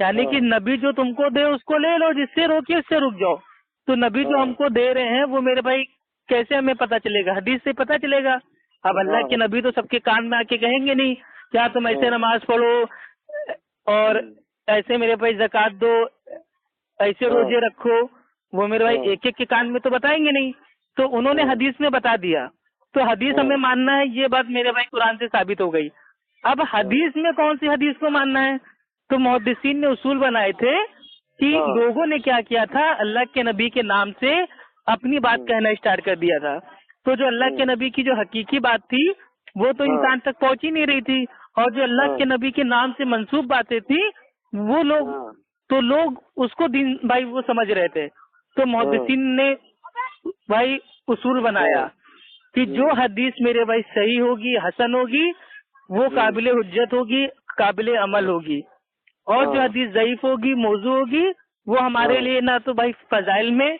یعنی کہ نبی جو تم کو دے اس کو لے لو, جس سے روکے اس سے رک جاؤ. تو نبی جو ہم کو دے رہے ہیں وہ میرے بھائی کیسے ہمیں پتہ چلے گا؟ حدیث سے پتہ چلے گا. اب اللہ کے نبی تو سب کے کان میں آ کے کہیں گے نہیں کیا تم ایسے نماز پڑھو اور ایسے میرے بھائی زکوٰۃ دو, ایسے روزے رکھو. وہ میرے بھائی ایک ایک کے کان میں تو بتائیں گے نہیں. تو انہوں نے حدیث میں بتا دیا. تو حدیث ہمیں ماننا ہے, یہ بات میرے بھائی قرآن سے ثابت ہو گئی. اب حدیث میں کون سی حدیث کو ماننا ہے؟ تو محدثین نے اصول بنائے تھے کہ لوگوں نے کیا کیا تھا, اللہ کے نبی کے نام سے اپنی بات کہنا اسٹارٹ کر دیا تھا. تو جو اللہ کے نبی کی جو حقیقی بات تھی وہ تو انسان تک پہنچ ہی نہیں رہی تھی, اور جو اللہ کے نبی کے نام سے منسوب باتیں تھی وہ لوگ اس کو دین بھائی وہ سمجھ رہے تھے. تو محدثین نے بھائی اصول بنایا کہ جو حدیث میرے بھائی صحیح ہوگی, حسن ہوگی, وہ قابل حجت ہوگی, قابل عمل ہوگی. اور جو حدیث ضعیف ہوگی, موضوع ہوگی, وہ ہمارے لیے نہ تو بھائی فضائل میں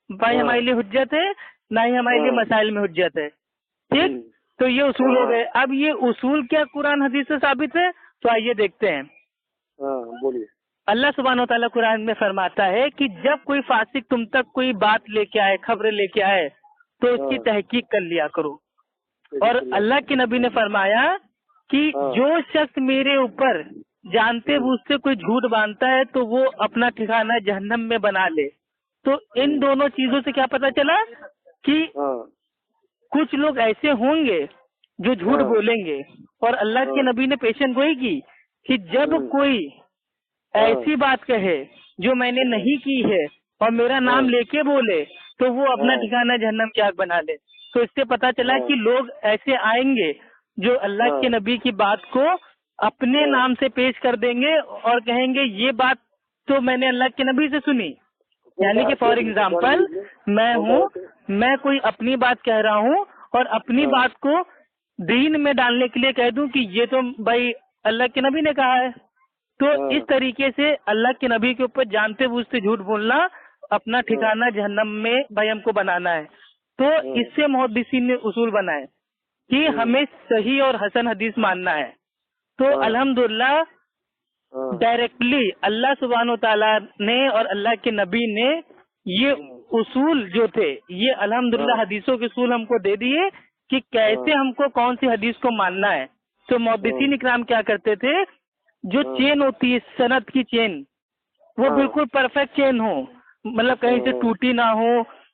بھائی ہمارے لیے حجت ہے, نہ ہی ہمارے لیے مسائل میں حجت ہے. ٹھیک, تو یہ اصول ہو گئے. اب یہ اصول کیا قرآن حدیث سے ثابت ہے؟ تو آئیے دیکھتے ہیں. بولیے. اللہ سبحانہ و تعالیٰ قرآن میں فرماتا ہے کہ جب کوئی فاسق تم تک کوئی بات لے کے آئے, خبریں لے کے آئے, تو اس کی تحقیق کر لیا کرو. اور اللہ کے نبی نے فرمایا کہ جو شخص میرے اوپر جانتے بوجھتے کوئی جھوٹ باندھتا ہے تو وہ اپنا ٹھکانہ جہنم میں بنا لے. تو ان دونوں چیزوں سے کیا پتا چلا کہ کچھ لوگ ایسے ہوں گے جو جھوٹ بولیں گے, اور اللہ کے نبی نے پیشن گوئی کی کہ جب کوئی ایسی بات کہے جو میں نے نہیں کی ہے اور میرا نام لے کے بولے تو وہ اپنا ٹھکانہ جہنم کی آگ بنا لے. تو اس سے پتا چلا کہ لوگ ایسے آئیں گے جو اللہ کے نبی کی بات کو اپنے نام سے پیش کر دیں گے اور کہیں گے یہ بات تو میں نے اللہ کے نبی سے سنی. یعنی کہ فار ایگزامپل میں کوئی اپنی بات کہہ رہا ہوں اور اپنی بات کو دین میں ڈالنے کے لیے کہہ دوں کہ یہ تو بھائی اللہ کے نبی نے کہا ہے. تو اس طریقے سے اللہ کے نبی کے اوپر جانتے بوجھتے جھوٹ بولنا اپنا ٹھکانہ جہنم میں بھائی ہم کو بنانا ہے. تو اس سے محدثین نے اصول بنائے کہ ہمیں صحیح اور حسن حدیث ماننا ہے. تو الحمدللہ ڈائریکٹلی اللہ سبحانہ و تعالیٰ نے اور اللہ کے نبی نے یہ اصول جو تھے یہ الحمدللہ حدیثوں کے اصول ہم کو دے دیے کہ کیسے ہم کو کون سی حدیث کو ماننا ہے. تو محدثین اکرام کیا کرتے تھے, جو چین ہوتی ہے سند کی چین وہ بالکل پرفیکٹ چین ہو, مطلب کہیں سے ٹوٹی نہ ہو,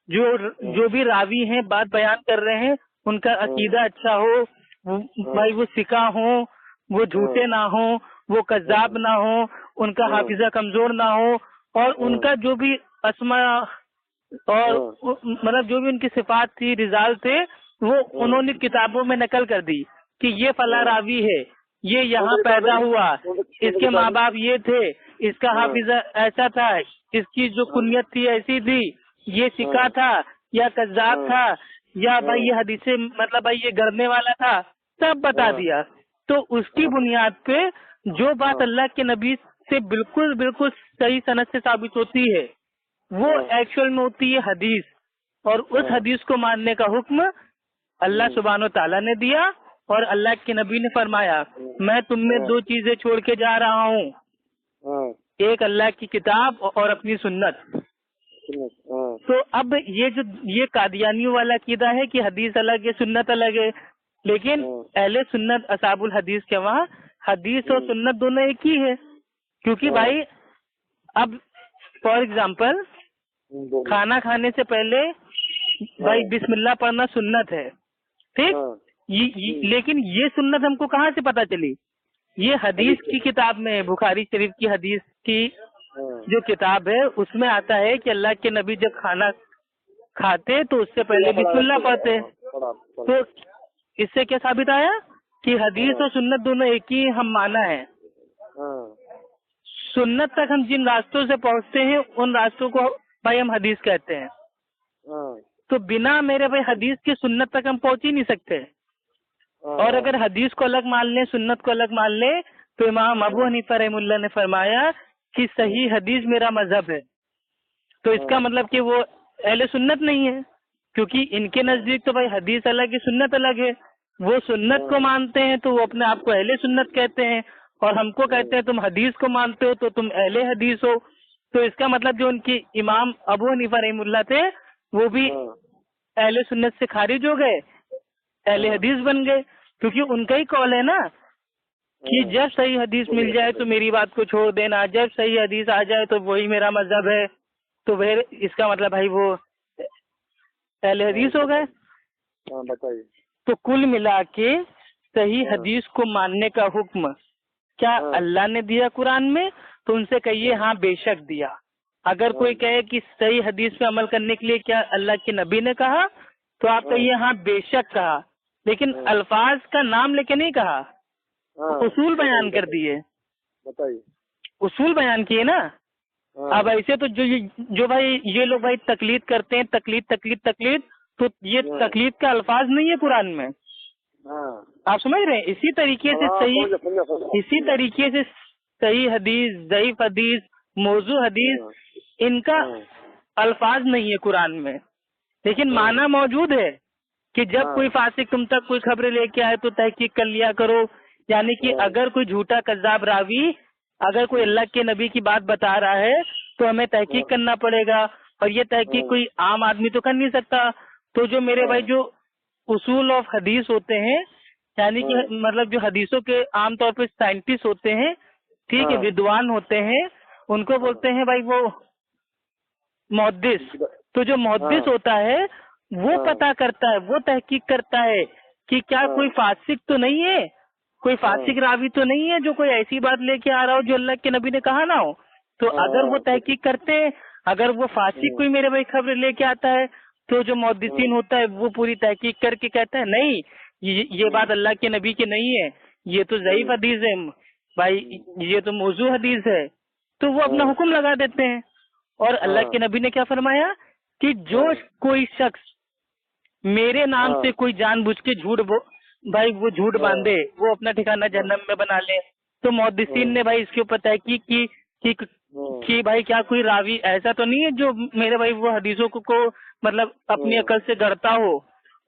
جو بھی راوی ہیں بات بیان کر رہے ہیں ان کا عقیدہ اچھا ہو, بھائی وہ سکا ہوں, وہ جھوٹے نہ ہوں, وہ کذاب نہ ہوں, ان کا حافظہ کمزور نہ ہو, اور ان کا جو بھی اسما اور مطلب جو بھی ان کی صفات تھی, رجال تھے, وہ انہوں نے کتابوں میں نقل کر دی کہ یہ فلاں راوی ہے, یہ یہاں پیدا ہوا, اس کے ماں باپ یہ تھے, اس کا حافظہ ایسا تھا, اس کی جو کنیت تھی ایسی تھی, یہ سکا تھا یا کذاب تھا, یا بھائی یہ حدیث مطلب بھائی یہ گڑنے والا تھا, سب بتا دیا. تو اس کی بنیاد پہ جو بات اللہ کے نبی سے بالکل بالکل صحیح سند سے ثابت ہوتی ہے وہ ایکچوئل میں ہوتی ہے حدیث, اور اس حدیث کو ماننے کا حکم اللہ سبحانہ و تعالیٰ نے دیا, اور اللہ کے نبی نے فرمایا میں تم میں دو چیزیں چھوڑ کے جا رہا ہوں, ایک اللہ کی کتاب اور اپنی سنت. تو اب یہ قادیانیوں والا عقیدہ ہے کہ حدیث الگ ہے سنت الگ ہے, لیکن اہل سنت اصحاب الحدیث کے وہاں حدیث اور سنت دونوں ایک ہی ہے. کیونکہ بھائی اب فار ایگزامپل کھانا کھانے سے پہلے بھائی بسم اللہ پڑھنا سنت ہے, ٹھیک, لیکن یہ سنت ہم کو کہاں سے پتا چلی؟ یہ حدیث کی کتاب میں, بخاری شریف کی حدیث کی جو کتاب ہے اس میں آتا ہے کہ اللہ کے نبی جب کھانا کھاتے تو اس سے پہلے بسم اللہ پڑھتے. تو اس سے کیا ثابت آیا کہ حدیث اور سنت دونوں ایک ہی ہم مانا ہے. سنت تک ہم جن راستوں سے پہنچتے ہیں ان راستوں کو بھائی ہم حدیث کہتے ہیں. تو بنا میرے بھائی حدیث کی سنت تک ہم پہنچ ہی نہیں سکتے. اور اگر حدیث کو الگ مان لیں سنت کو الگ مان لیں تو امام ابو حنیفہ رحمہ اللہ نے فرمایا کہ صحیح حدیث میرا مذہب ہے. تو اس کا مطلب کہ وہ اہل سنت نہیں ہے, کیونکہ ان کے نزدیک تو بھائی حدیث الگ ہے سنت الگ ہے. وہ سنت کو مانتے ہیں تو وہ اپنے آپ کو اہل سنت کہتے ہیں, اور ہم کو کہتے ہیں تم حدیث کو مانتے ہو تو تم اہل حدیث ہو. تو اس کا مطلب جو ان کی امام ابو حنیفہ رحمہ اللہ تھے وہ بھی اہل سنت سے خارج ہو گئے, اہل حدیث بن گئے, کیونکہ ان کا ہی قول ہے نا کہ جب صحیح حدیث مل جائے تو میری بات کو چھوڑ دینا, جب صحیح حدیث آ جائے تو وہی میرا مذہب ہے. تو اس کا مطلب بھائی وہ اہل حدیث ہو گئے. بتائیے. تو کل ملا کے صحیح حدیث کو ماننے کا حکم کیا اللہ نے دیا قرآن میں؟ تو ان سے کہیے ہاں بے شک دیا. اگر کوئی کہے کہ صحیح حدیث پہ عمل کرنے کے لیے کیا اللہ کے نبی نے کہا تو آپ کہیے ہاں بے شک کہا, لیکن الفاظ کا نام لے کے نہیں کہا, اصول بیان کر دیے. بتائیے. اصول بیان کیے نا. اب ایسے تو جو بھائی یہ لوگ بھائی تقلید کرتے ہیں, تقلید تو یہ تقلید کا الفاظ نہیں ہے قرآن میں. آپ سمجھ رہے ہیں؟ اسی طریقے سے صحیح حدیث, ضعیف حدیث, موضوع حدیث ان کا الفاظ نہیں ہے قرآن میں, لیکن معنی موجود ہے کہ جب کوئی فاسق تم تک کوئی خبر لے کے آئے تو تحقیق کر لیا کرو. یعنی کہ اگر کوئی جھوٹا کذاب راوی اگر کوئی اللہ کے نبی کی بات بتا رہا ہے تو ہمیں تحقیق کرنا پڑے گا, اور یہ تحقیق کوئی عام آدمی تو کر نہیں سکتا. تو جو میرے بھائی جو اصول آف حدیث ہوتے ہیں, یعنی کہ مطلب جو حدیثوں کے عام طور پہ سائنٹسٹ ہوتے ہیں, ٹھیک ہے, ودوان ہوتے ہیں, ان کو بولتے ہیں بھائی وہ محدث. تو جو محدث ہوتا ہے وہ پتہ کرتا ہے, وہ تحقیق کرتا ہے کہ کیا کوئی فاسق تو نہیں ہے, کوئی فاسق راوی تو نہیں ہے جو کوئی ایسی بات لے کے آ رہا ہو جو اللہ کے نبی نے کہا نہ ہو. تو اگر وہ تحقیق کرتے ہیں, اگر وہ فاسق کوئی میرے بھائی خبر لے کے آتا ہے تو جو محدثین ہوتا ہے وہ پوری تحقیق کر کے کہتا ہے نہیں یہ بات اللہ کے نبی کی نہیں ہے, یہ تو ضعیف حدیث ہے بھائی, یہ تو موضوع حدیث ہے. تو وہ اپنا حکم لگا دیتے ہیں. اور اللہ کے نبی نے کیا فرمایا کہ جو کوئی شخص میرے نام سے کوئی جان بوجھ کے بھائی وہ جھوٹ باندھے وہ اپنا ٹھکانہ جہنم میں بنا لے. تو محدثین نے بھائی اس کے اوپر تحقیق کی کہ بھائی کیا کوئی راوی ایسا تو نہیں ہے جو میرے بھائی وہ حدیثوں کو مطلب اپنی عقل سے گڑھتا ہو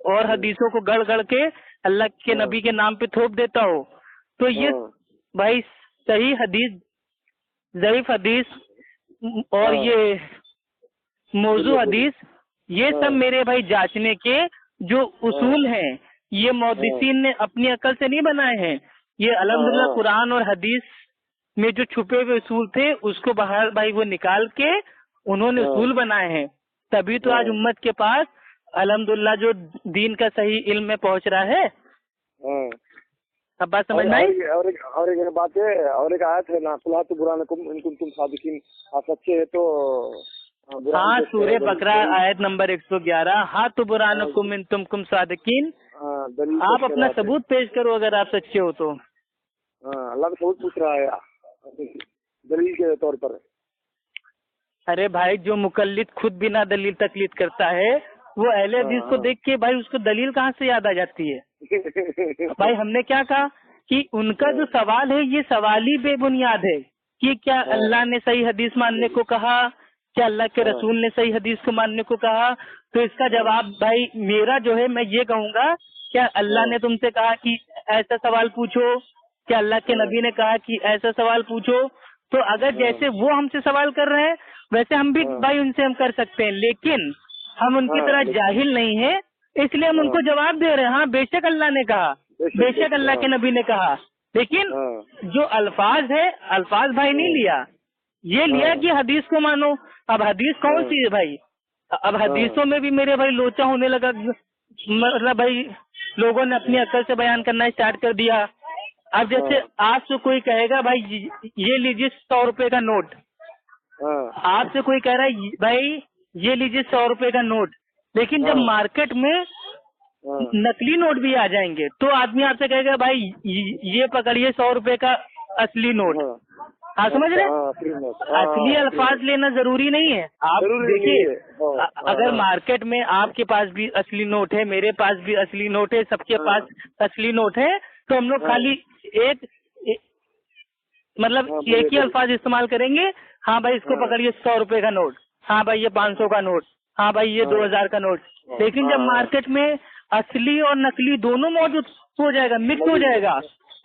اور حدیثوں کو گڑھ کے اللہ کے نبی کے نام پہ تھوپ دیتا ہو. تو یہ بھائی صحیح حدیث, ضعیف حدیث اور یہ موضوع حدیث یہ سب میرے بھائی جانچنے کے جو اصول ہیں یہ محدثین نے اپنی عقل سے نہیں بنائے ہیں. یہ الحمدللہ قرآن اور حدیث میں جو چھپے ہوئے اصول تھے اس کو باہر بھائی وہ نکال کے انہوں نے اصول بنائے ہیں. تبھی تو آج امت کے پاس الحمدللہ جو دین کا صحیح علم میں پہنچ رہا ہے. اب بات سمجھ میں آئی؟ اور ایک بات ہے, اور ایک آیت ہے نا, صلاۃ برانکم ان کنتم صادقین, آپ سچے ہیں تو ہاں, سورہ بقرہ آیت نمبر 111, ہاں تو برانکم ان تم کم صادقین. آپ اپنا ثبوت پیش کرو اگر آپ سچے ہو تو. اللہ کا ثبوت پوچھ رہا ہے دلیل کے طور پر. ارے بھائی جو مقلد خود بنا دلیل تقلید کرتا ہے وہ اہل حدیث کو دیکھ کے بھائی اس کو دلیل کہاں سے یاد آ جاتی ہے؟ بھائی ہم نے کیا کہا کہ ان کا جو سوال ہے یہ سوال ہی بے بنیاد ہے کہ کیا اللہ نے صحیح حدیث ماننے کو کہا, کیا اللہ کے رسول نے صحیح حدیث کو ماننے کو کہا. تو اس کا جواب بھائی میرا جو ہے میں یہ کہوں گا, کیا اللہ نے تم سے کہا کہ ایسا سوال پوچھو, کیا اللہ کے نبی نے کہا کہ ایسا سوال پوچھو. تو اگر جیسے وہ ہم سے سوال کر رہے ہیں ویسے ہم بھی بھائی ان سے ہم کر سکتے ہیں, لیکن ہم ان کی طرح جاہل نہیں ہیں اس لیے ہم ان کو جواب دے رہے ہیں. ہاں بے شک اللہ نے کہا, بے شک اللہ کے نبی نے کہا, لیکن جو الفاظ ہے الفاظ بھائی نہیں لیا, یہ لیا کہ حدیث کو مانو. اب حدیث کون سی ہے بھائی؟ اب حدیثوں میں بھی میرے بھائی لوچا ہونے لگا, مطلب بھائی لوگوں نے اپنی عقل سے بیان کرنا اسٹارٹ کر دیا. اب جیسے آپ سے کوئی کہے گا بھائی یہ لیجیے 100 روپے کا نوٹ, آپ سے کوئی کہہ رہا ہے بھائی یہ لیجیے 100 روپے کا نوٹ, لیکن جب مارکیٹ میں نقلی نوٹ بھی آ جائیں گے تو آدمی آپ سے کہے گا بھائی یہ پکڑیے 100 روپے کا اصلی نوٹ. آپ سمجھ رہے ہیں؟ اصلی الفاظ لینا ضروری نہیں ہے. آپ دیکھیے اگر مارکیٹ میں آپ کے پاس بھی اصلی نوٹ ہے, میرے پاس بھی اصلی نوٹ ہے, سب کے پاس اصلی نوٹ ہے, تو ہم لوگ خالی ایک مطلب ایک ہی الفاظ استعمال کریں گے. ہاں بھائی اس کو پکڑیے 100 روپے کا نوٹ, ہاں بھائی یہ 500 کا نوٹ, ہاں بھائی یہ 2000 کا نوٹ. لیکن جب مارکیٹ میں اصلی اور نقلی دونوں موجود ہو جائے گا, مکس ہو جائے گا,